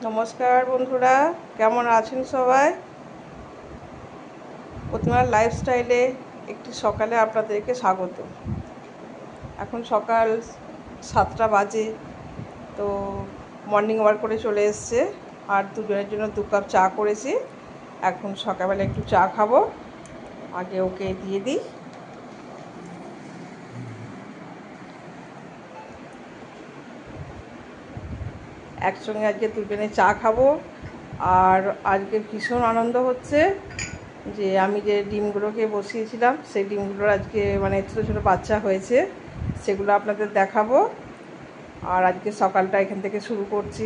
নমস্কার বন্ধুরা, কেমন আছেন সবাই? প্রতিমার লাইফস্টাইলে একটি সকালে আপনাদেরকে স্বাগত। এখন সকাল 7টা বাজে। তো মর্নিং ওয়াক করে চলে এসছে, আর দুজনের জন্য 2 কাপ চা করেছি। এখন সকালবেলা একটু চা খাবো, আগে ওকে দিয়ে দিই। একসঙ্গে আজকে দুজনে চা খাবো। আর আজকে ভীষণ আনন্দ হচ্ছে যে আমি যে ডিমগুলোকে বসিয়েছিলাম সেই ডিমগুলোর আজকে মানে ছোটো ছোটো বাচ্চা হয়েছে, সেগুলো আপনাদের দেখাবো। আর আজকে সকালটা এখান থেকে শুরু করছি।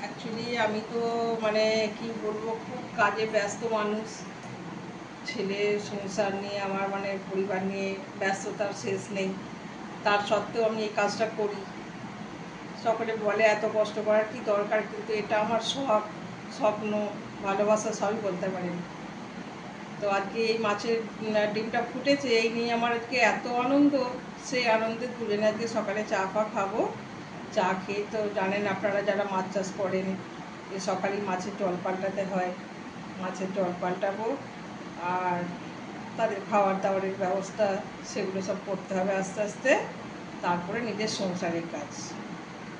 অ্যাকচুয়ালি আমি তো মানে কি বলবো, খুব কাজে ব্যস্ত মানুষ। ছেলে সংসার নিয়ে আমার মানে পরিবার নিয়ে ব্যস্ততার শেষ নেই। তার সত্ত্বেও আমি এই কাজটা করি। সকলে বলে এত কষ্ট করার কি দরকার, কিন্তু এটা আমার শখ, স্বপ্ন, ভালোবাসা সবই বলতে পারেন। তো আজকে এই মাছের ডিমটা ফুটেছে, এই নিয়ে আমার আজকে এত আনন্দ। সেই আনন্দে দুজনে আজকে সকালে চা খাবো। চা খেয়ে তো জানেন আপনারা যারা মাছ চাষ করেন, যে সকালেই মাছের জল পাল্টাতে হয়। মাছের জল পাল্টাবো, আর তাদের খাবার দাবারের ব্যবস্থা সেগুলো সব করতে হবে আস্তে আস্তে। তারপরে নিজের সংসারের কাজ,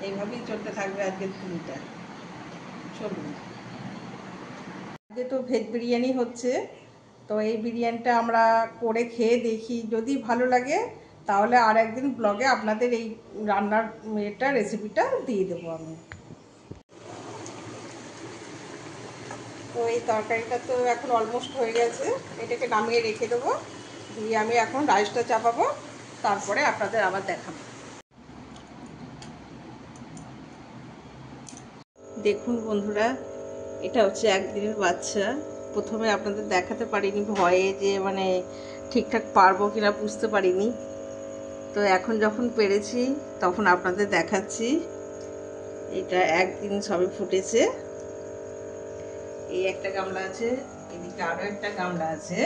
এইভাবেই চলতে থাকবে আজকের দিনটা। চলুন। আজকে তো ভেজ বিরিয়ানি হচ্ছে। তো এই বিরিয়ানিটা আমরা করে খেয়ে দেখি, যদি ভালো লাগে তাহলে আর একদিন ব্লগে আপনাদের এই রান্নার রেসিপিটা দিয়ে দেবো আমি। তো এই তরকারিটা তো এখন অলমোস্ট হয়ে গেছে, এটাকে নামিয়ে রেখে দেবো। দিয়ে আমি এখন রাইসটা চাপাবো, তারপরে আপনাদের আবার দেখাবো। দেখুন বন্ধুরা, এটা হচ্ছে একদিনের বাচ্চা। প্রথমে আপনাদের দেখাতে পারিনি ভয়ে, যে মানে ঠিকঠাক পারবো কিনা বুঝতে পারিনি। তো এখন যখন পেরেছি তখন আপনাদের দেখাচ্ছি। এটা একদিন সবে ফুটেছে। এই একটা গামলা আছে, এদিকে আরও একটা গামলা আছে,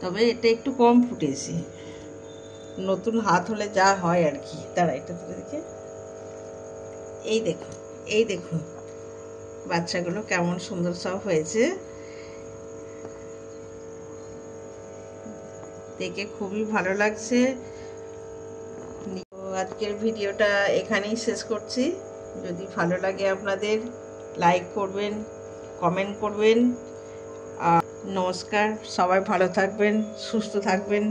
তবে এটা একটু কম ফুটেছে। নতুন হাত হলে যা হয় আর কি। দাঁড়া, এটা তুলে দেখে। এই দেখুন, এই দেখুন বাচ্চাগুলো কেমন সুন্দর সব হয়েছে, দেখে খুবই ভালো লাগছে। আজকের ভিডিওটা এখানেই শেষ করছি। যদি ভালো লাগে আপনাদের, লাইক করবেন, কমেন্ট করবেন। আর নমস্কার, সবাই ভালো থাকবেন, সুস্থ থাকবেন।